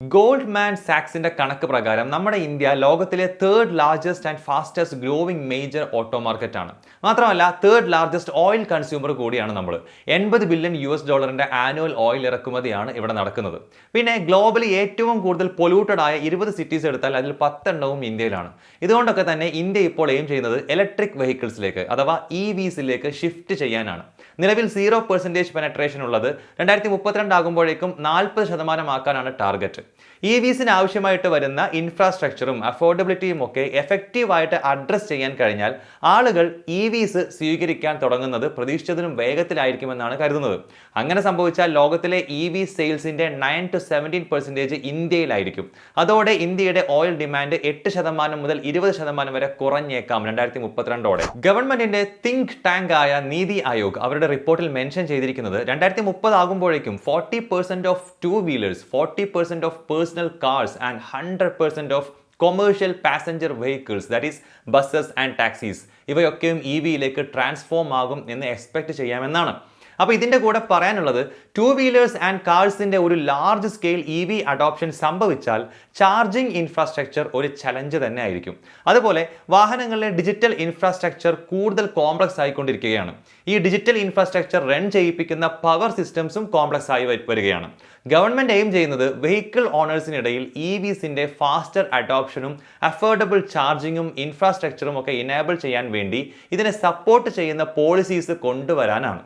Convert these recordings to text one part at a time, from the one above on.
Goldman സാക്സിന്റെ കണക്ക് പ്രകാരം നമ്മുടെ ഇന്ത്യ ലോകത്തിലെ third largest and fastest growing major auto market ആണ്. മാത്രമല്ല തേർഡ് ലാർജസ്റ്റ് ഓയിൽ കൺസ്യൂമർ കൂടിയാണ് നമ്മൾ. $80 ബില്യൺ ആനുവൽ ഓയിൽ ഇറക്കുമതിയാണ് ഇവിടെ നടക്കുന്നത്. പിന്നെ ഗ്ലോബലി ഏറ്റവും കൂടുതൽ പൊല്യൂട്ടഡ് ആയ 20 സിറ്റീസ് എടുത്താൽ അതിൽ 10 എണ്ണവും ഇന്ത്യയിലാണ്. ഇതുകൊണ്ടൊക്കെ തന്നെ ഇന്ത്യ ഇപ്പോൾ എയിം ചെയ്യുന്നത് ഇലക്ട്രിക് വെഹിക്കിൾസിലേക്ക് അഥവാ EVസിലേക്ക് ഷിഫ്റ്റ് ചെയ്യാനാണ്. നിലവിൽ 0% പെനട്രേഷൻ ഉള്ളത് 2032 ആകുമ്പോഴേക്കും 40% ആക്കാനാണ് ടാർഗറ്റ്. EVസിന് ആവശ്യമായിട്ട് വരുന്ന ഇൻഫ്രാസ്ട്രക്ചറും അഫോർഡബിലിറ്റിയും ഒക്കെ എഫക്റ്റീവായിട്ട് അഡ്രസ് ചെയ്യാൻ കഴിഞ്ഞാൽ ആളുകൾ EVസ് സ്വീകരിക്കാൻ തുടങ്ങുന്നത് പ്രതീക്ഷിച്ചതിനും വേഗത്തിലായിരിക്കുമെന്നാണ് കരുതുന്നത്. അങ്ങനെ സംഭവിച്ചാൽ ലോകത്തിലെ EV സെയിൽസിന്റെ 9 to 17% ഇന്ത്യയിലായിരിക്കും. അതോടെ ഇന്ത്യയുടെ ഓയിൽ ഡിമാൻഡ് 8% മുതൽ 20% വരെ കുറഞ്ഞേക്കാം 2032ഓടെ. ഗവൺമെന്റിന്റെ തിങ്ക് ടാങ്ക് ആയ നീതി ആയോഗ് അവരുടെ റിപ്പോർട്ടിൽ മെൻഷൻ ചെയ്തിരിക്കുന്നത് 2030 ആകുമ്പോഴേക്കും 40% of two wheelers, 40% of personal cars and 100% of commercial passenger vehicles, that is buses and taxis, ഇവയൊക്കെയും EVയിലേക്ക് ട്രാൻസ്ഫോം ആകും എന്ന് എക്സ്പെക്ട് ചെയ്യാമെന്നാണ്. അപ്പോൾ ഇതിൻ്റെ കൂടെ പറയാനുള്ളത് ടൂ വീലേഴ്സ് ആൻഡ് കാർസിൻ്റെ ഒരു ലാർജ് സ്കെയിൽ EV അഡോപ്ഷൻ സംഭവിച്ചാൽ ചാർജിംഗ് ഇൻഫ്രാസ്ട്രക്ചർ ഒരു ചലഞ്ച് തന്നെ ആയിരിക്കും. അതുപോലെ വാഹനങ്ങളിലെ ഡിജിറ്റൽ ഇൻഫ്രാസ്ട്രക്ചർ കൂടുതൽ കോംപ്ലക്സ് ആയിക്കൊണ്ടിരിക്കുകയാണ്. ഈ ഡിജിറ്റൽ ഇൻഫ്രാസ്ട്രക്ചർ റൺ ചെയ്യിപ്പിക്കുന്ന പവർ സിസ്റ്റംസും കോംപ്ലക്സ് ആയി വരികയാണ്. ഗവൺമെന്റ് എയിം ചെയ്യുന്നത് വെഹിക്കിൾ ഓണേഴ്സിനിടയിൽ EVസിന്റെ ഫാസ്റ്റർ അഡോപ്ഷനും അഫോർഡബിൾ ചാർജിങ്ങും ഇൻഫ്രാസ്ട്രക്ചറും ഒക്കെ ഇനേബിൾ ചെയ്യാൻ വേണ്ടി ഇതിനെ സപ്പോർട്ട് ചെയ്യുന്ന പോളിസീസ് കൊണ്ടുവരാനാണ്.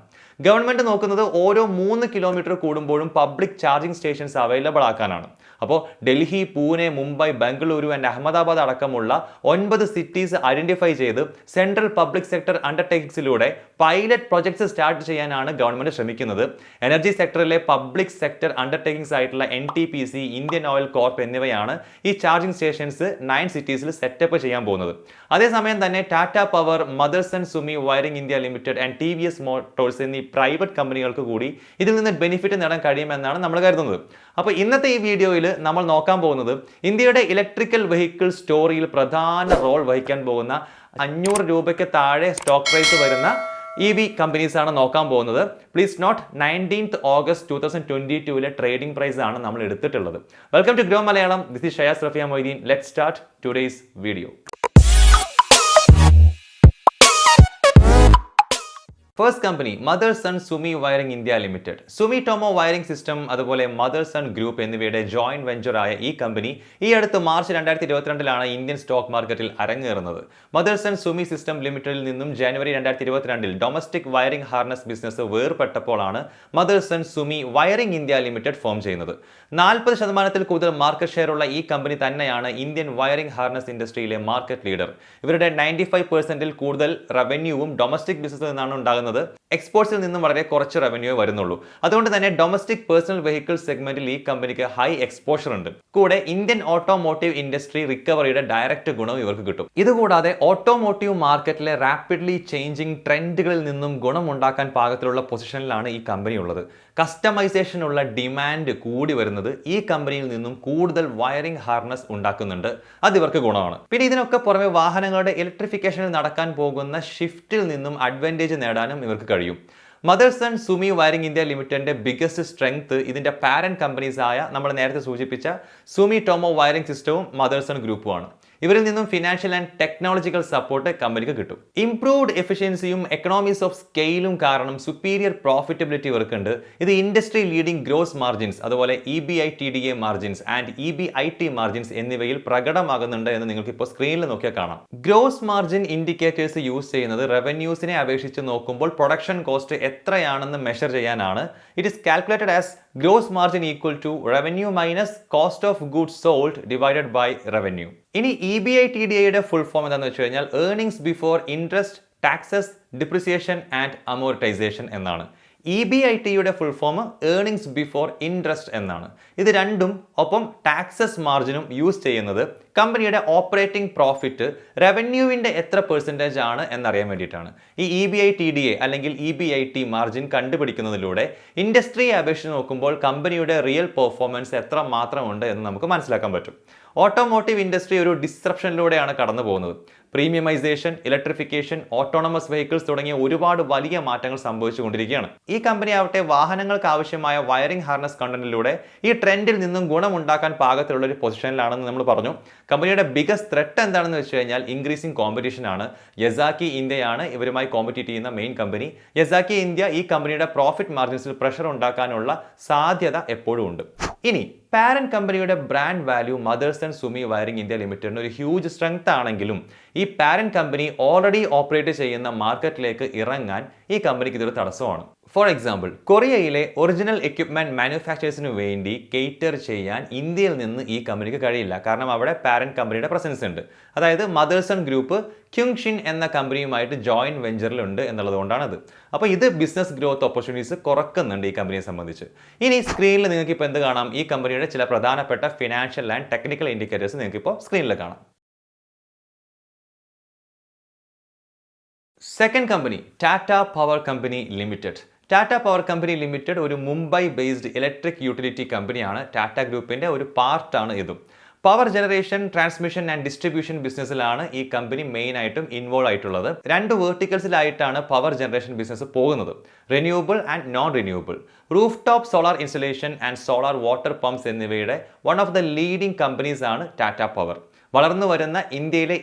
ഗവൺമെന്റ് നോക്കുന്നത് ഓരോ 3 കിലോമീറ്റർ കൂടുമ്പോഴും പബ്ലിക് ചാർജിംഗ് സ്റ്റേഷൻസ് അവൈലബിൾ ആക്കാനാണ്. അപ്പോൾ ഡൽഹി, പൂനെ, മുംബൈ, ബംഗളൂരു ആൻഡ് അഹമ്മദാബാദ് അടക്കമുള്ള 9 സിറ്റീസ് ഐഡന്റിഫൈ ചെയ്ത് സെൻട്രൽ പബ്ലിക് സെക്ടർ അണ്ടർടേക്കിംഗ്സിലൂടെ പൈലറ്റ് പ്രൊജക്ട്സ് സ്റ്റാർട്ട് ചെയ്യാനാണ് ഗവൺമെന്റ് ശ്രമിക്കുന്നത്. എനർജി സെക്ടറിലെ പബ്ലിക് സെക്ടർ അണ്ടർടേക്കിംഗ്സ് ആയിട്ടുള്ള NTPC, ഇന്ത്യൻ ഓയിൽ കോർപ്പ് എന്നിവയാണ് ഈ ചാർജിംഗ് സ്റ്റേഷൻസ് 9 സിറ്റീസിൽ സെറ്റപ്പ് ചെയ്യാൻ പോകുന്നത്. അതേസമയം തന്നെ Tata power, Motherson Sumi wiring India limited and TVS Motors എന്നീ പ്രൈവറ്റ് കമ്പനികൾക്ക് കൂടി ഇതിൽ നിന്ന് ബെനിഫിറ്റ് നേടാൻ കഴിയുമെന്നാണ് നമ്മൾ കരുതുന്നത്. അപ്പോൾ ഇന്നത്തെ ഈ വീഡിയോയിൽ നമ്മൾ നോക്കാൻ പോകുന്നത് ഇന്ത്യയുടെ ഇലക്ട്രിക്കൽ വെഹിക്കിൾ സ്റ്റോറിയിൽ പ്രധാന റോൾ വഹിക്കാൻ പോകുന്ന 500 രൂപയ്ക്ക് താഴെ സ്റ്റോക്ക് പ്രൈസ് വരുന്ന EV കമ്പനീസ് ആണ് നോക്കാൻ പോകുന്നത്. Please note 19th August 2022 trading price ആണ് നമ്മൾ എടുത്തിട്ടുള്ളത്. Welcome to Groww Malayalam. This is Shayas Rafiya Moideen. Let's start today's video. First company Motherson Sumi wiring India limited. Sumitomo wiring system അതുപോലെ മദർസൺ ഗ്രൂപ്പ് എന്നിവയുടെ ജോയിന്റ് വെഞ്ചർ ആയ ഈ കമ്പനി ഈ അടുത്ത് മാർച്ച് 2022 ഇന്ത്യൻ സ്റ്റോക്ക് മാർക്കറ്റിൽ അരങ്ങേറുന്നത്. മദർസൺ സുമി സിസ്റ്റം ലിമിറ്റഡിൽ നിന്നും ജനുവരി 2022 ഡൊമസ്റ്റിക് വയറിംഗ് ഹാർനസ് ബിസിനസ് വേർപെട്ടപ്പോഴാണ് Motherson Sumi wiring India limited form ചെയ്യുന്നത്. 40% കൂടുതൽ മാർക്കറ്റ് ഷെയർ ഉള്ള ഈ കമ്പനി തന്നെയാണ് ഇന്ത്യൻ വയറിംഗ് ഹാർനസ് ഇൻഡസ്ട്രിയിലെ മാർക്കറ്റ് ലീഡർ. ഇവരുടെ 95% കൂടുതൽ റവന്യൂവും ഡൊമസ്റ്റിക് ബിസിനസ്സിൽ നിന്നാണ് ഉണ്ടാകുന്നത്. എക്സ്പോർട്സിൽ നിന്നും വളരെ കുറച്ച് റവന്യൂ വരുന്നുള്ളൂ. അതുകൊണ്ട് തന്നെ ഡൊമസ്റ്റിക് പേഴ്സണൽ വെഹിക്കിൾ സെഗ്മെന്റിൽ ഈ കമ്പനിക്ക് ഹൈ എക്സ്പോഷർ ഉണ്ട്. കൂടെ ഇന്ത്യൻ ഓട്ടോമോട്ടീവ് ഇൻഡസ്ട്രി റിക്കവറിയുടെ ഡയറക്റ്റ് ഗുണവും ഇവർക്ക് കിട്ടും. ഇതുകൂടാതെ ഓട്ടോമോട്ടീവ് മാർക്കറ്റിലെ റാപ്പിഡ്ലി ചേഞ്ചിങ് ട്രെൻഡുകളിൽ നിന്നും ഗുണമുണ്ടാക്കാൻ പാകത്തിലുള്ള പൊസിഷനിലാണ് ഈ കമ്പനി ഉള്ളത്. കസ്റ്റമൈസേഷനുള്ള ഡിമാൻഡ് കൂടി വരുന്നത് ഈ കമ്പനിയിൽ നിന്നും കൂടുതൽ വയറിംഗ് ഹാർനസ് ഉണ്ടാക്കുന്നുണ്ട്. അത് ഇവർക്ക് ഗുണമാണ്. പിന്നെ ഇതിനൊക്കെ പുറമെ വാഹനങ്ങളുടെ ഇലക്ട്രിഫിക്കേഷനിൽ നടക്കാൻ പോകുന്ന ഷിഫ്റ്റിൽ നിന്നും അഡ്വാൻറ്റേജ് നേടാനും ഇവർക്ക് കഴിയും. മദർസൺ സുമി വയറിംഗ് ഇന്ത്യ ലിമിറ്റഡിന്റെ ബിഗസ്റ്റ് സ്ട്രെങ്ത് ഇതിന്റെ പാരന്റ് കമ്പനീസ് ആയ നമ്മൾ നേരത്തെ സൂചിപ്പിച്ച സുമിടോമോ വയറിംഗ് സിസ്റ്റവും മദർസൺ ഗ്രൂപ്പുമാണ്. ഇവരിൽ നിന്നും ഫിനാൻഷ്യൽ ആൻഡ് ടെക്നോളജിക്കൽ സപ്പോർട്ട് കമ്പനിക്ക് കിട്ടും. ഇംപ്രൂവ്ഡ് എഫിഷ്യൻസിയും എക്കണോമീസ് ഓഫ് സ്കെയിലും കാരണം സുപ്പീരിയർ പ്രോഫിറ്റബിലിറ്റി ഇവർക്കുണ്ട്. ഇത് ഇൻഡസ്ട്രി ലീഡിംഗ് ഗ്രോസ് മാർജിൻസ് അതുപോലെ EBITDA margins and EBIT margins എന്നിവയിൽ പ്രകടമാകുന്നുണ്ട് എന്ന് നിങ്ങൾക്ക് ഇപ്പോൾ സ്ക്രീനിൽ നോക്കിയാൽ കാണാം. ഗ്രോസ് മാർജിൻ ഇൻഡിക്കേറ്റേഴ്സ് യൂസ് ചെയ്യുന്നത് റവന്യൂസിനെ അപേക്ഷിച്ച് നോക്കുമ്പോൾ പ്രൊഡക്ഷൻ കോസ്റ്റ് എത്രയാണെന്ന് മെഷർ ചെയ്യാനാണ്. It is calculated as gross margin equal to revenue minus cost of goods sold divided by revenue. ഇനി EBITDA ഫുൾ ഫോം എന്താണെന്ന് വെച്ച് കഴിഞ്ഞാൽ earnings before interest, taxes, depreciation and amortisation എന്നാണ്. EBITയുടെ full form earnings before interest എന്നാണ്. ഇത് രണ്ടും ഒപ്പം ടാക്സസ് മാർജിനും യൂസ് ചെയ്യുന്നത് കമ്പനിയുടെ ഓപ്പറേറ്റിംഗ് പ്രോഫിറ്റ് റവന്യൂവിൻ്റെ എത്ര പെർസെൻറ്റേജ് ആണ് എന്നറിയാൻ വേണ്ടിയിട്ടാണ്. ഈ EBITDA അല്ലെങ്കിൽ EBIT മാർജിൻ കണ്ടുപിടിക്കുന്നതിലൂടെ ഇൻഡസ്ട്രിയെ അപേക്ഷിച്ച് നോക്കുമ്പോൾ കമ്പനിയുടെ റിയൽ പെർഫോമൻസ് എത്ര മാത്രമുണ്ട് എന്ന് നമുക്ക് മനസ്സിലാക്കാൻ പറ്റും. ഓട്ടോമോട്ടീവ് ഇൻഡസ്ട്രി ഒരു ഡിസ്റപ്ഷനിലൂടെയാണ് കടന്നു പോകുന്നത്. പ്രീമിയമൈസേഷൻ, ഇലക്ട്രിഫിക്കേഷൻ, ഓട്ടോണമസ് വെഹിക്കിൾസ് തുടങ്ങിയ ഒരുപാട് വലിയ മാറ്റങ്ങൾ സംഭവിച്ചുകൊണ്ടിരിക്കുകയാണ്. ഈ കമ്പനി ആവട്ടെ വാഹനങ്ങൾക്ക് ആവശ്യമായ വയറിംഗ് ഹാർനസ് കണ്ടന്റിലൂടെ ഈ ട്രെൻഡിൽ നിന്നും ഗുണമുണ്ടാക്കാൻ പാകത്തിലുള്ള ഒരു പൊസിഷനിലാണെന്ന് നമ്മൾ പറഞ്ഞു. കമ്പനിയുടെ ബിഗസ്റ്റ് ത്രെട്ട് എന്താണെന്ന് വെച്ച് കഴിഞ്ഞാൽ ഇൻക്രീസിംഗ് കോമ്പറ്റീഷൻ ആണ്. യസാക്കി ഇന്ത്യയാണ് ഇവരുമായി കോമ്പറ്റീറ്റ് ചെയ്യുന്ന മെയിൻ കമ്പനി. യസാക്കി ഇന്ത്യ ഈ കമ്പനിയുടെ പ്രോഫിറ്റ് മാർജിൻസിൽ പ്രഷർ ഉണ്ടാക്കാനുള്ള സാധ്യത എപ്പോഴും ഉണ്ട്. ഇനി പാരന്റ് കമ്പനിയുടെ brand value Motherson and Sumi wiring India ലിമിറ്റഡിന് ഒരു ഹ്യൂജ് സ്ട്രെങ്ത് ആണെങ്കിലും ഈ പാരന്റ് കമ്പനി ഓൾറെഡി ഓപ്പറേറ്റ് ചെയ്യുന്ന മാർക്കറ്റിലേക്ക് ഇറങ്ങാൻ ഈ കമ്പനിക്ക് ഇതൊരു തടസ്സമാണ്. ഫോർ എക്സാമ്പിൾ, കൊറിയയിലെ ഒറിജിനൽ എക്യുപ്മെന്റ് മാനുഫാക്ചേഴ്സിന് വേണ്ടി കേറ്റർ ചെയ്യാൻ ഇന്ത്യയിൽ നിന്ന് ഈ കമ്പനിക്ക് കഴിയില്ല. കാരണം അവിടെ പാരന്റ് കമ്പനിയുടെ പ്രസൻസ് ഉണ്ട്. അതായത് മദേഴ്സൺ ഗ്രൂപ്പ് ക്യുങ്ഷിൻ എന്ന കമ്പനിയുമായിട്ട് ജോയിന്റ് വെഞ്ചറിലുണ്ട് എന്നുള്ളതുകൊണ്ടാണത്. അപ്പോൾ ഇത് ബിസിനസ് ഗ്രോത്ത് ഓപ്പർച്യൂണിറ്റീസ് കുറക്കുന്നുണ്ട് ഈ കമ്പനിയെ സംബന്ധിച്ച്. ഇനി സ്ക്രീനിൽ നിങ്ങൾക്ക് ഇപ്പോൾ എന്ത് കാണാം? ഈ കമ്പനിയുടെ ചില പ്രധാനപ്പെട്ട ഫിനാൻഷ്യൽ ആൻഡ് ടെക്നിക്കൽ ഇൻഡിക്കേറ്റേഴ്സ് നിങ്ങൾക്ക് ഇപ്പോൾ സ്ക്രീനിൽ കാണാം. Second company Tata power company limited. Tata power company limited ഒരു മുംബൈ ബേസ്ഡ് ഇലക്ട്രിക് യൂട്ടിലിറ്റി കമ്പനിയാണ്. ടാറ്റ ഗ്രൂപ്പിന്റെ ഒരു പാർട്ടാണ് ഇതും. Power generation, transmission and distribution ബിസിനസ്സിലാണ് ഈ കമ്പനി മെയിൻ ആയിട്ടും ഇൻവോൾവ് ആയിട്ടുള്ളത്. രണ്ട് വേർട്ടിക്കൽസിലായിട്ടാണ് പവർ ജനറേഷൻ ബിസിനസ് പോകുന്നത്: renewable and non renewable. Roof top solar installation and solar water pumps എന്നിവയുടെ one of the leading companies ആണ് ടാറ്റ പവർ. വളർന്നു വരുന്ന ഇന്ത്യയിലെ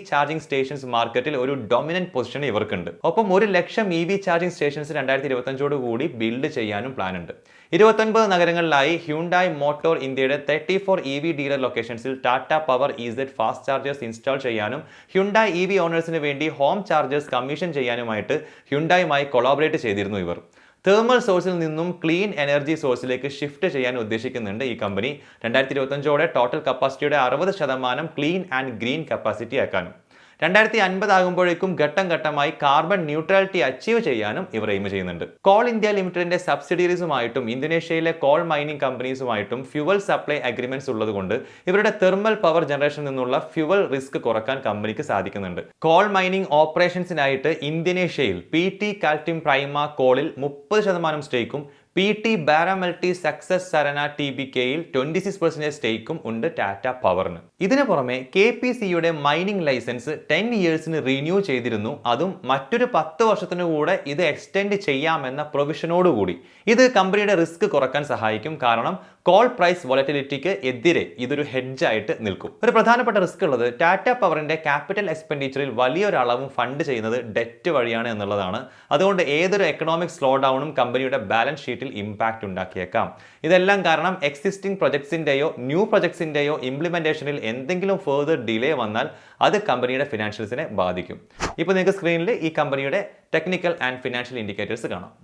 ചാർജിംഗ് സ്റ്റേഷൻസ് മാർക്കറ്റിൽ ഒരു ഡൊമിനന്റ് പൊസിഷൻ ഇവർക്കുണ്ട്. ഒപ്പം 1,00,000 ചാർജിംഗ് സ്റ്റേഷൻസ് 2025 കൂടി ബിൽഡ് ചെയ്യാനും പ്ലാൻ ഉണ്ട്. 29 നഗരങ്ങളിലായി ഹ്യുണ്ടായി മോട്ടോർ ഇന്ത്യയുടെ 34 ഡീലർ ലൊക്കേഷൻസിൽ Tata Power fast chargers install ചെയ്യാനും ഹ്യുണ്ടായി ഓണേഴ്സിന് വേണ്ടി ഹോം ചാർജേഴ്സ് കമ്മീഷൻ ചെയ്യാനുമായിട്ട് ഹ്യുണ്ടായുമായി കൊളാബറേറ്റ് ചെയ്തിരുന്നു ഇവർ. തേർമൽ സോഴ്സിൽ നിന്നും ക്ലീൻ എനർജി സോഴ്സിലേക്ക് ഷിഫ്റ്റ് ചെയ്യാൻ ഉദ്ദേശിക്കുന്നുണ്ട് ഈ കമ്പനി. 2025 ടോട്ടൽ കപ്പാസിറ്റിയുടെ 60% ക്ലീൻ ആൻഡ് ഗ്രീൻ കപ്പാസിറ്റി ആക്കാനും 2050 ആകുമ്പോഴേക്കും ഘട്ടം ഘട്ടമായി കാർബൺ ന്യൂട്രാലിറ്റി അച്ചീവ് ചെയ്യാനും ഇവർ എയിം ചെയ്യുന്നുണ്ട്. കോൾ ഇന്ത്യ ലിമിറ്റഡിന്റെ സബ്സിഡിയറീസുമായിട്ടും ഇന്തോനേഷ്യയിലെ കോൾ മൈനിങ് കമ്പനീസുമായിട്ടും ഫ്യുവൽ സപ്ലൈ അഗ്രിമെന്റ്സ് ഉള്ളതുകൊണ്ട് ഇവരുടെ തെർമൽ പവർ ജനറേഷനിൽ നിന്നുള്ള ഫ്യുവൽ റിസ്ക് കുറക്കാൻ കമ്പനിക്ക് സാധിക്കുന്നുണ്ട്. കോൾ മൈനിങ് ഓപ്പറേഷൻസിനായിട്ട് ഇന്തോനേഷ്യയിൽ PT കാൽറ്റിം പ്രൈമ കോളിൽ 30% സ്റ്റേക്കും PT ബാരാമൽട്ടി സക്സസ് സരന TBKയിൽ 26% സ്റ്റേക്കും ഉണ്ട് ടാറ്റ പവറിന്. ഇതിനു പുറമെ KPCയുടെ മൈനിങ് ലൈസൻസ് 10 ഇയേഴ്സിന് റിന്യൂ ചെയ്തിരുന്നു. അതും മറ്റൊരു 10 വർഷത്തിനു കൂടെ ഇത് എക്സ്റ്റെൻഡ് ചെയ്യാമെന്ന പ്രൊവിഷനോടുകൂടി. ഇത് കമ്പനിയുടെ റിസ്ക് കുറക്കാൻ സഹായിക്കും. കാരണം കോൾ പ്രൈസ് വോളറ്റിലിറ്റിക്ക് എതിരെ ഇതൊരു ഹെഡ്ജ് ആയിട്ട് നിൽക്കും. ഒരു പ്രധാനപ്പെട്ട റിസ്ക് ഉള്ളത് ടാറ്റ പവറിന്റെ ക്യാപിറ്റൽ എക്സ്പെൻഡിച്ചറിൽ വലിയൊരളവും ഫണ്ട് ചെയ്യുന്നത് ഡെറ്റ് വഴിയാണ് എന്നുള്ളതാണ്. അതുകൊണ്ട് ഏതൊരു എക്കണോമിക് സ്ലോ ഡൗണും കമ്പനിയുടെ ബാലൻസ് ഷീറ്റിൽ ഇമ്പാക്ട് ഉണ്ടാക്കിയേക്കാം. ഇതെല്ലാം കാരണം എക്സിസ്റ്റിംഗ് പ്രൊജക്ട്സിന്റെയോ ന്യൂ പ്രൊജക്ട്സിന്റെയോ ഇംപ്ലിമെന്റേഷനിൽ എന്തെങ്കിലും ഫർദർ ഡിലേ വന്നാൽ അത് കമ്പനിയുടെ ഫിനാൻഷ്യൽസിനെ ബാധിക്കും. ഇപ്പോൾ നിങ്ങൾക്ക് സ്ക്രീനിൽ ഈ കമ്പനിയുടെ ടെക്നിക്കൽ ആൻഡ് ഫിനാൻഷ്യൽ ഇൻഡിക്കേറ്റേഴ്സ് കാണാം.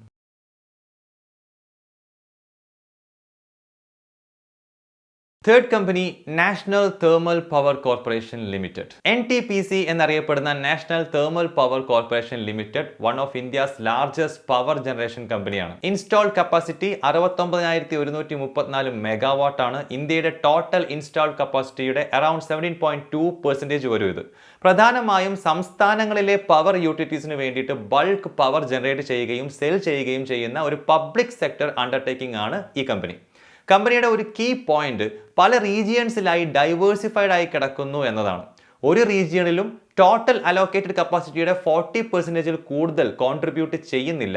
Third company national thermal power corporation limited. NTPC എന്നറിയപ്പെടുന്ന national thermal power corporation limited one of India's largest power generation കമ്പനിയാണ്. ഇൻസ്റ്റാൾഡ് കപ്പാസിറ്റി 69,134 മെഗാവാട്ട് ആണ്. ഇന്ത്യയുടെ ടോട്ടൽ ഇൻസ്റ്റാൾഡ് കപ്പാസിറ്റിയുടെ അറൌണ്ട് 17.2% വരും ഇത്. പ്രധാനമായും സംസ്ഥാനങ്ങളിലെ പവർ യൂട്ടിലിറ്റീസിന് വേണ്ടിയിട്ട് ബൾക്ക് പവർ ജനറേറ്റ് ചെയ്യുകയും സെൽ ചെയ്യുകയും ചെയ്യുന്ന ഒരു പബ്ലിക് സെക്ടർ അണ്ടർടേക്കിംഗ് ആണ് ഈ കമ്പനി. കമ്പനിയുടെ ഒരു കീ പോയിന്റ് പല റീജിയൻസിലായി ഡൈവേഴ്സിഫൈഡ് ആയി കിടക്കുന്നു എന്നതാണ്. ഒരു റീജിയണിലും ടോട്ടൽ അലോക്കേറ്റഡ് കപ്പാസിറ്റിയുടെ 40% കൂടുതൽ കോൺട്രിബ്യൂട്ട് ചെയ്യുന്നില്ല.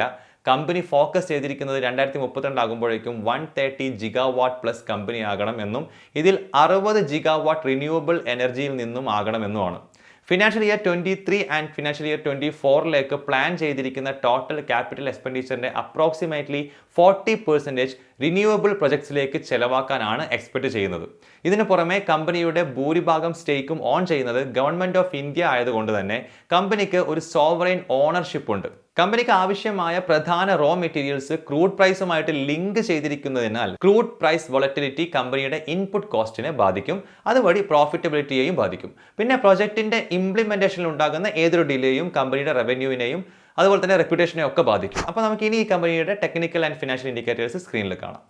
കമ്പനി ഫോക്കസ് ചെയ്തിരിക്കുന്നത് 2032 ആകുമ്പോഴേക്കും 130 ജിഗാവാട്ട് പ്ലസ് കമ്പനി ആകണം എന്നും ഇതിൽ 60 ജിഗാവാട്ട് റിന്യൂവബിൾ എനർജിയിൽ നിന്നും ആകണമെന്നുമാണ്. Financial year 23 and financial year 24 plan ചെയ്തിരിക്കുന്ന ടോട്ടൽ ക്യാപിറ്റൽ എക്സ്പെൻഡിച്ചറിന്റെ അപ്രോക്സിമേറ്റ്ലി 40% റിന്യൂവബിൾ പ്രൊജക്ട്സിലേക്ക് ചെലവാക്കാനാണ് എക്സ്പെക്ട് ചെയ്യുന്നത്. ഇതിനു പുറമെ കമ്പനിയുടെ ഭൂരിഭാഗം സ്റ്റേക്കും ഓൺ ചെയ്യുന്നത് ഗവൺമെന്റ് ഓഫ് ഇന്ത്യ ആയതുകൊണ്ട് തന്നെ കമ്പനിക്ക് ഒരു സോവറൈൻ ഓണർഷിപ്പ് ഉണ്ട്. കമ്പനിക്ക് ആവശ്യമായ പ്രധാന റോ മെറ്റീരിയൽസ് ക്രൂഡ് പ്രൈസുമായിട്ട് ലിങ്ക് ചെയ്തിരിക്കുന്നതിനാൽ ക്രൂഡ് പ്രൈസ് വോളറ്റിലിറ്റി കമ്പനിയുടെ ഇൻപുട്ട് കോസ്റ്റിനെ ബാധിക്കും. അതുവഴി പ്രോഫിറ്റബിലിറ്റിയെയും ബാധിക്കും. പിന്നെ പ്രൊജക്ടിന്റെ ഇംപ്ലിമെന്റേഷനിൽ ഉണ്ടാകുന്ന ഏതൊരു ഡിലേയും കമ്പനിയുടെ റവന്യൂവിനെയും അതുപോലെ തന്നെ റെപ്യൂട്ടേഷനെയും ഒക്കെ ബാധിക്കും. അപ്പോൾ നമുക്ക് ഇനി ഈ കമ്പനിയുടെ ടെക്നിക്കൽ ആൻഡ് ഫിനാൻഷ്യൽ ഇൻഡിക്കേറ്റേഴ്സ് സ്ക്രീനിൽ കാണാം.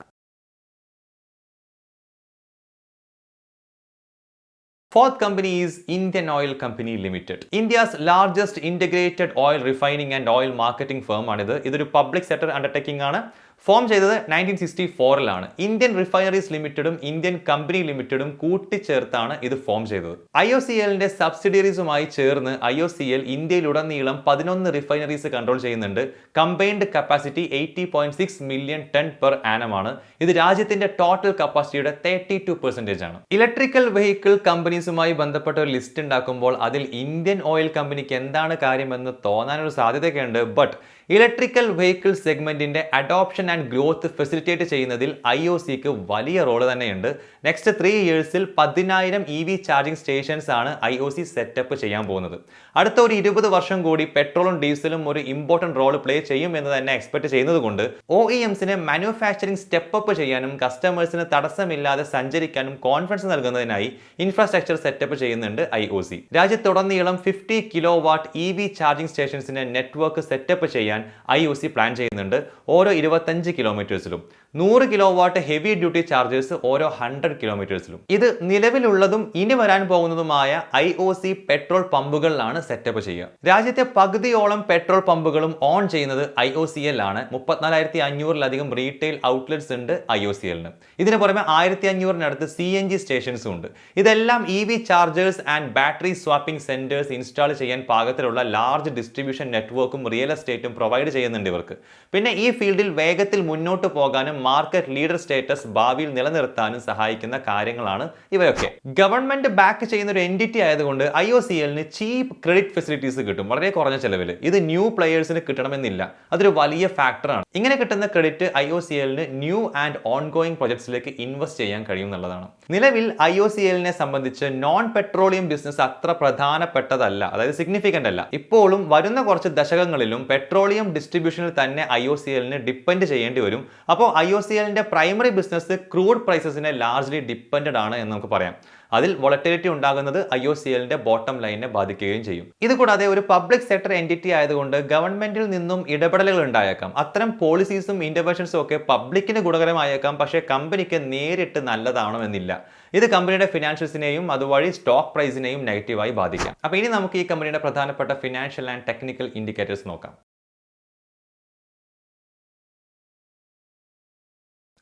Fourth company is Indian Oil Company Limited. India's largest integrated oil refining and oil marketing firm ആണിത്. ഇതൊരു പബ്ലിക് സെക്ടർ അണ്ടർടേക്കിംഗ് ആണ്. ഫോം ചെയ്തത് 1964-ലാണ്. ഇന്ത്യൻ റിഫൈനറീസ് ലിമിറ്റഡും ഇന്ത്യൻ കമ്പനി ലിമിറ്റഡും കൂട്ടിച്ചേർത്താണ് ഇത് ഫോം ചെയ്തത്. IOCLന്റെ സബ്സിഡിയറീസുമായി ചേർന്ന് IOCL ഇന്ത്യയിലുടനീളം 11 റിഫൈനറീസ് കൺട്രോൾ ചെയ്യുന്നുണ്ട്. Combined capacity 80.6 million tonne per annum ആണ്. ഇത് രാജ്യത്തിന്റെ ടോട്ടൽ കപ്പാസിറ്റിയുടെ 32% ആണ്. ഇലക്ട്രിക്കൽ വെഹിക്കിൾ കമ്പനീസുമായി ബന്ധപ്പെട്ട ഒരു ലിസ്റ്റ് ഉണ്ടാക്കുമ്പോൾ അതിൽ ഇന്ത്യൻ ഓയിൽ കമ്പനിക്ക് എന്താണ് കാര്യമെന്ന് തോന്നാനൊരു സാധ്യതയൊക്കെയുണ്ട്. ബട്ട് ഇലക്ട്രിക്കൽ വെഹിക്കിൾ സെഗ്മെന്റിന്റെ അഡോപ്ഷൻ ആൻഡ് ഗ്രോത്ത് ഫെസിലിറ്റേറ്റ് ചെയ്യുന്നതിൽ IOCക്ക് വലിയ റോള് തന്നെയുണ്ട്. നെക്സ്റ്റ് 3 ഇയേഴ്സിൽ 10,000 EV ചാർജിംഗ് സ്റ്റേഷൻസ് ആണ് IOC സെറ്റപ്പ് ചെയ്യാൻ പോകുന്നത്. അടുത്ത ഒരു 20 വർഷം കൂടി പെട്രോളും ഡീസലും ഒരു ഇമ്പോർട്ടന്റ് റോൾ പ്ലേ ചെയ്യും എന്ന് തന്നെ എക്സ്പെക്ട് ചെയ്യുന്നത് കൊണ്ട് OEMസിന് മാനുഫാക്ചറിംഗ് സ്റ്റെപ്പ് അപ്പ് ചെയ്യാനും കസ്റ്റമേഴ്സിന് തടസ്സമില്ലാതെ സഞ്ചരിക്കാനും കോൺഫിഡൻസ് നൽകുന്നതിനായി ഇൻഫ്രാസ്ട്രക്ചർ സെറ്റപ്പ് ചെയ്യുന്നുണ്ട് IOC. രാജ്യത്തുടനീളം 50 കിലോവാട്ട് EV ചാർജിംഗ് സ്റ്റേഷൻസിന്റെ നെറ്റ്വർക്ക് സെറ്റപ്പ് ചെയ്യാൻ IOC പ്ലാൻ ചെയ്യുന്നുണ്ട്. ഓരോ 25 കിലോമീറ്റേഴ്സിലും 100 കിലോവാട്ട് ഹെവി ഡ്യൂട്ടി ചാർജേഴ്സ് ഓരോ 100 കിലോമീറ്റേഴ്സിലും. ഇത് നിലവിലുള്ളതും ഇനി വരാൻ പോകുന്നതുമായ IOC പെട്രോൾ പമ്പുകളിലാണ് സെറ്റപ്പ് ചെയ്യുക. രാജ്യത്തെ പകുതിയോളം പെട്രോൾ പമ്പുകളും ഓൺ ചെയ്യുന്നത് IOCL ആണ്. 34,500-ലധികം റീറ്റെയിൽ ഔട്ട്ലെറ്റ്സ് ഉണ്ട് IOCLന്. ഇതിന് പുറമെ 1,500-നടുത്ത് CNG സ്റ്റേഷൻസും ഉണ്ട്. ഇതെല്ലാം EV chargers and battery swapping centres install ചെയ്യാൻ പാകത്തിലുള്ള ലാർജ് ഡിസ്ട്രിബ്യൂഷൻ നെറ്റ്വർക്കും റിയൽ എസ്റ്റേറ്റും പ്രൊവൈഡ് ചെയ്യുന്നുണ്ട് ഇവർക്ക്. പിന്നെ ഈ ഫീൽഡിൽ വേഗത്തിൽ മുന്നോട്ട് പോകാനും മാർക്കറ്റ് ലീഡർ സ്റ്റേറ്റസ് ഭാവിയിൽ നിലനിർത്താനും സഹായിക്കുന്ന കാര്യങ്ങളാണ് ഇവയൊക്കെ. ഗവൺമെന്റ് ബാക്ക് ചെയ്യുന്ന ഒരു എൻറ്റിറ്റി ആയതുകൊണ്ട് IOCLന് ചീപ്പ് ക്രെഡിറ്റ് ഫെസിലിറ്റീസ് കിട്ടും വളരെ കുറഞ്ഞ ചെലവിൽ. ഇത് ന്യൂ പ്ലെയേഴ്സിന് കിട്ടണമെന്നില്ല. അതൊരു വലിയ ഫാക്ടറാണ്. ഇങ്ങനെ കിട്ടുന്ന ക്രെഡിറ്റ് IOCLന് ന്യൂ ആൻഡ് ഓൺഗോയിങ് പ്രൊജക്ട്സിലേക്ക് ഇൻവെസ്റ്റ് ചെയ്യാൻ കഴിയും എന്നുള്ളതാണ്. നിലവിൽ IOCLനെ സംബന്ധിച്ച് നോൺ പെട്രോളിയം ബിസിനസ് അത്ര പ്രധാനപ്പെട്ടതല്ല, അതായത് സിഗ്നിഫിക്കന്റ് അല്ല. ഇപ്പോഴും വരുന്ന കുറച്ച് ദശകങ്ങളിലും പെട്രോളിയം ഡിസ്ട്രിബ്യൂഷനിൽ തന്നെ IOCLന് ഡിപ്പെൻഡ് ചെയ്യേണ്ടി വരും. അപ്പോൾ IOCLന്റെ പ്രൈമറി ബിസിനസ് ക്രൂഡ് പ്രൈസസിനെ ലാർജ്ലി ഡിപ്പെൻഡഡ് ആണ് എന്ന് നമുക്ക് പറയാം. അതിൽ വോളറ്റിലിറ്റി ഉണ്ടാകുന്നത് IOCLന്റെ ബോട്ടം ലൈനിനെ ബാധിക്കുകയും ചെയ്യും. ഇതുകൂടാതെ ഒരു പബ്ലിക് സെക്ടർ എൻറ്റിറ്റി ആയതുകൊണ്ട് ഗവൺമെന്റിൽ നിന്നും ഇടപെടലുകൾ ഉണ്ടായേക്കാം. അത്തരം പോളിസീസും ഇന്റർവെൻഷൻസും ഒക്കെ പബ്ലിക്കിന് ഗുണകരമായേക്കാം, പക്ഷേ കമ്പനിക്ക് നേരിട്ട് നല്ലതാണെന്നില്ല. ഇത് കമ്പനിയുടെ ഫിനാൻഷ്യൽസിനെയും അതുവഴി സ്റ്റോക്ക് പ്രൈസിനെയും നെഗറ്റീവായി ബാധിക്കാം. അപ്പോൾ ഇനി നമുക്ക് ഈ കമ്പനിയുടെ പ്രധാനപ്പെട്ട ഫിനാൻഷ്യൽ ആൻഡ് ടെക്നിക്കൽ ഇൻഡിക്കേറ്റേഴ്സ് നോക്കാം.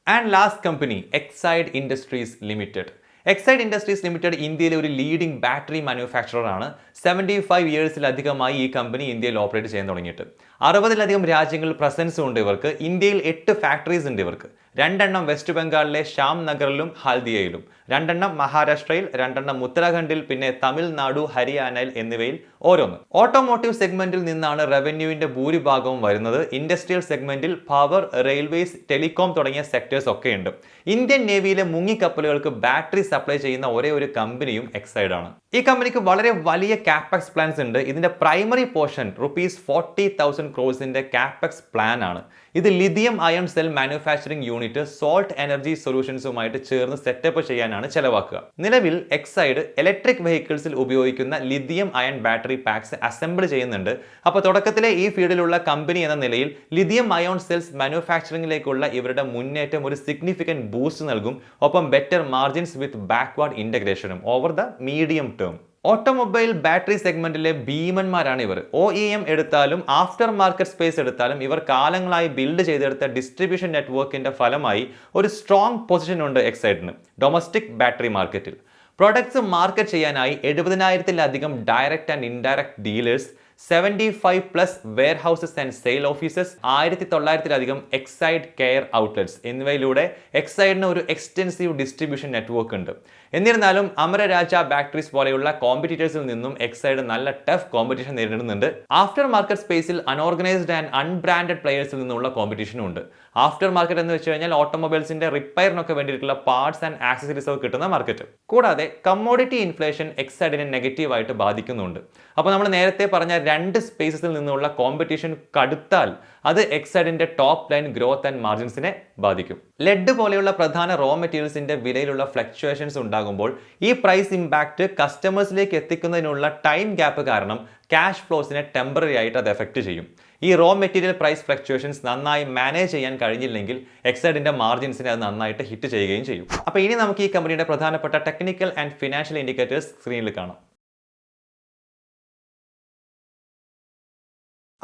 And last company Exide Industries Limited. Exide Industries Limited ഇന്ത്യയിലെ ഒരു ലീഡിംഗ് ബാറ്ററി മാനുഫാക്ചറർ ആണ്. 75 ഇയേഴ്സിലധികമായി ഈ കമ്പനി ഇന്ത്യയിൽ ഓപ്പറേറ്റ് ചെയ്യാൻ തുടങ്ങിയിട്ട് 60-ലധികം രാജ്യങ്ങളിൽ പ്രസൻസ് ഉണ്ട് ഇവർക്ക്. ഇന്ത്യയിൽ 8 ഫാക്ടറീസ് ഉണ്ട് ഇവർക്ക്. 2 വെസ്റ്റ് ബംഗാളിലെ ശ്യാം നഗറിലും ഹൽദിയയിലും, 2 മഹാരാഷ്ട്രയിൽ, 2 ഉത്തരാഖണ്ഡിൽ, പിന്നെ തമിഴ്നാടു, ഹരിയാനയിൽ എന്നിവയിൽ ഓരോന്ന്. ഓട്ടോമോട്ടീവ് സെഗ്മെന്റിൽ നിന്നാണ് റവന്യൂവിന്റെ ഭൂരിഭാഗവും വരുന്നത്. ഇൻഡസ്ട്രിയൽ സെഗ്മെന്റിൽ പവർ, റെയിൽവേസ്, ടെലികോം തുടങ്ങിയ സെക്ടേഴ്സ് ഒക്കെ ഉണ്ട്. ഇന്ത്യൻ നേവിയിലെ മുങ്ങിക്കപ്പലുകൾക്ക് ബാറ്ററി സപ്ലൈ ചെയ്യുന്ന ഒരേ ഒരു കമ്പനിയും Exide ആണ്. ഈ കമ്പനിക്ക് വളരെ വലിയ കാപ്പെക്സ് പ്ലാൻസ് ഉണ്ട്. ഇതിന്റെ പ്രൈമറി പോർഷൻ ₹40,000 ക്രോസിന്റെ കാപ്പെക്സ് പ്ലാൻ ആണ്. ഇത് lithium ion cell manufacturing unit Svolt energy സൊല്യൂഷൻസുമായിട്ട് ചേർന്ന് സെറ്റപ്പ് ചെയ്യാനാണ് ചെലവാക്കുക. നിലവിൽ Exide ഇലക്ട്രിക് വെഹിക്കിൾസിൽ ഉപയോഗിക്കുന്ന lithium ion battery packs assemble ചെയ്യുന്നുണ്ട്. അപ്പോൾ തുടക്കത്തിലെ ഈ ഫീൽഡിലുള്ള കമ്പനി എന്ന നിലയിൽ ലിഥിയം അയോൺ സെൽസ് മാനുഫാക്ചറിംഗിലേക്കുള്ള ഇവരുടെ മുന്നേറ്റം ഒരു സിഗ്നിഫിക്കന്റ് ബൂസ്റ്റ് നൽകും. ഒപ്പം ബെറ്റർ മാർജിൻസ് വിത്ത് ബാക്ക്വാർഡ് ഇന്റഗ്രേഷനും over the medium term. Automobile battery സെഗ്മെന്റിലെ ഭീമന്മാരാണ് ഇവർ. OEM എടുത്താലും ആഫ്റ്റർ മാർക്കറ്റ് സ്പേസ് എടുത്താലും ഇവർ കാലങ്ങളായി ബിൽഡ് ചെയ്തെടുത്ത ഡിസ്ട്രിബ്യൂഷൻ നെറ്റ്വർക്കിന്റെ ഫലമായി ഒരു സ്ട്രോങ് പൊസിഷൻ ഉണ്ട് Exideന് ഡൊമസ്റ്റിക് ബാറ്ററി മാർക്കറ്റിൽ. പ്രൊഡക്ട്സ് മാർക്കറ്റ് ചെയ്യാനായി 70,000-ലധികം direct and indirect dealers, 75+ warehouses and sale offices, 1900-ലധികം Exide കെയർ ഔട്ട്ലെറ്റ്സ് എന്നിവയിലൂടെ Exideന് ഒരു എക്സ്റ്റെൻസീവ് ഡിസ്ട്രിബ്യൂഷൻ നെറ്റ്വർക്ക് ഉണ്ട്. എന്നിരുന്നാലും അമരരാജ ബാറ്ററീസ് പോലെയുള്ള കോമ്പറ്റീറ്റേഴ്സിൽ നിന്നും Exide നല്ല ടഫ് കോമ്പറ്റീഷൻ നേരിടുന്നുണ്ട്. ആഫ്റ്റർ മാർക്കറ്റ് സ്പേസിൽ അൺഓർഗനൈസ്ഡ് ആൻഡ് അൺബ്രാൻഡഡ് പ്ലെയേഴ്സിൽ നിന്നുള്ള കോമ്പറ്റീഷനും ഉണ്ട്. ആഫ്റ്റർ മാർക്കറ്റ് എന്ന് വെച്ച് കഴിഞ്ഞാൽ ഓട്ടോമൊബൈൽസിന്റെ റിപ്പയറിനൊക്കെ വേണ്ടിയിട്ടുള്ള പാർട്സ് ആൻഡ് ആക്സസറീസ് ഒക്കെ കിട്ടുന്ന മാർക്കറ്റ്. കൂടാതെ കമ്മോഡിറ്റി ഇൻഫ്ലേഷൻ Exideനെ നെഗറ്റീവായിട്ട് ബാധിക്കുന്നുണ്ട്. അപ്പോൾ നമ്മൾ നേരത്തെ പറഞ്ഞ 2 സ്പേസസിൽ നിന്നുള്ള കോമ്പറ്റീഷൻ കടുത്താൽ അത് Exideന്റെ ടോപ്പ് ലൈൻ ഗ്രോത്ത് ആൻഡ് മാർജിൻസിനെ ബാധിക്കും. ലെഡ് പോലെയുള്ള പ്രധാന റോ മെറ്റീരിയൽസിന്റെ വിലയിലുള്ള ഫ്ലക്ച്വേഷൻസ് ഉണ്ടാകുമ്പോൾ ഈ പ്രൈസ് ഇമ്പാക്ട് കസ്റ്റമേഴ്സിലേക്ക് എത്തിക്കുന്നതിനുള്ള ടൈം ഗ്യാപ്പ് കാരണം ക്യാഷ് ഫ്ലോസിനെ ടെമ്പററി ആയിട്ട് അത് എഫക്ട് ചെയ്യും. ഈ റോ മെറ്റീരിയൽ പ്രൈസ് ഫ്ലക്ച്വേഷൻസ് നന്നായി മാനേജ് ചെയ്യാൻ കഴിഞ്ഞില്ലെങ്കിൽ Exideന്റെ മാർജിൻസിനെ അത് നന്നായിട്ട് ഹിറ്റ് ചെയ്യുകയും ചെയ്യും. അപ്പോൾ ഇനി നമുക്ക് ഈ കമ്പനിയുടെ പ്രധാനപ്പെട്ട ടെക്നിക്കൽ ആൻഡ് ഫിനാൻഷ്യൽ ഇൻഡിക്കേറ്റേഴ്സ് സ്ക്രീനിൽ കാണാം.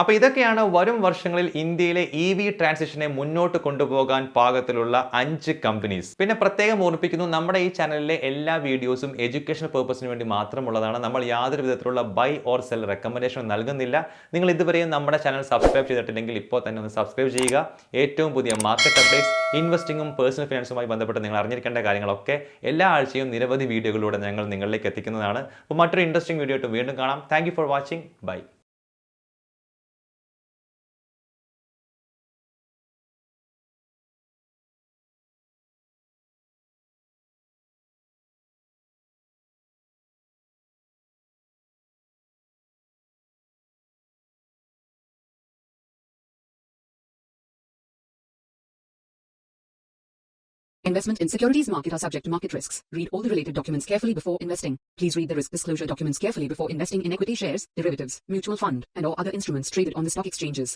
അപ്പോൾ ഇതൊക്കെയാണ് വരും വർഷങ്ങളിൽ ഇന്ത്യയിലെ EV ട്രാൻസിഷനെ മുന്നോട്ട് കൊണ്ടുപോകാൻ പാകത്തിലുള്ള 5 കമ്പനീസ്. പിന്നെ പ്രത്യേകം ഓർമ്മിപ്പിക്കുന്നു, നമ്മുടെ ഈ ചാനലിലെ എല്ലാ വീഡിയോസും എഡ്യൂക്കേഷണൽ പർപ്പസിന് വേണ്ടി മാത്രമുള്ളതാണ്. നമ്മൾ യാതൊരു വിധത്തിലുള്ള ബൈ ഓർ സെൽ റെക്കമെൻഡേഷൻ നൽകുന്നില്ല. നിങ്ങൾ ഇതുവരെയും നമ്മുടെ ചാനൽ സബ്സ്ക്രൈബ് ചെയ്തിട്ടില്ലെങ്കിൽ ഇപ്പോൾ തന്നെ ഒന്ന് സബ്സ്ക്രൈബ് ചെയ്യുക. ഏറ്റവും പുതിയ മാർക്കറ്റ് അപ്ഡേറ്റ്സ്, ഇൻവെസ്റ്റിംഗും പേഴ്സണൽ ഫിനാൻസുമായി ബന്ധപ്പെട്ട് നിങ്ങൾ അറിഞ്ഞിരിക്കേണ്ട കാര്യങ്ങളൊക്കെ എല്ലാ ആഴ്ചയും നിരവധി വീഡിയോകളിലൂടെ ഞങ്ങൾ നിങ്ങളിലേക്ക് എത്തിക്കുന്നതാണ്. അപ്പോൾ മറ്റൊരു ഇൻട്രസ്റ്റിംഗ് വീഡിയോ ആയിട്ട് വീണ്ടും കാണാം. Thank you for watching. Bye. Investment in securities market are subject to market risks. Read all the related documents carefully before investing. Please read the risk disclosure documents carefully before investing in equity shares, derivatives, mutual fund, and or other instruments traded on the stock exchanges.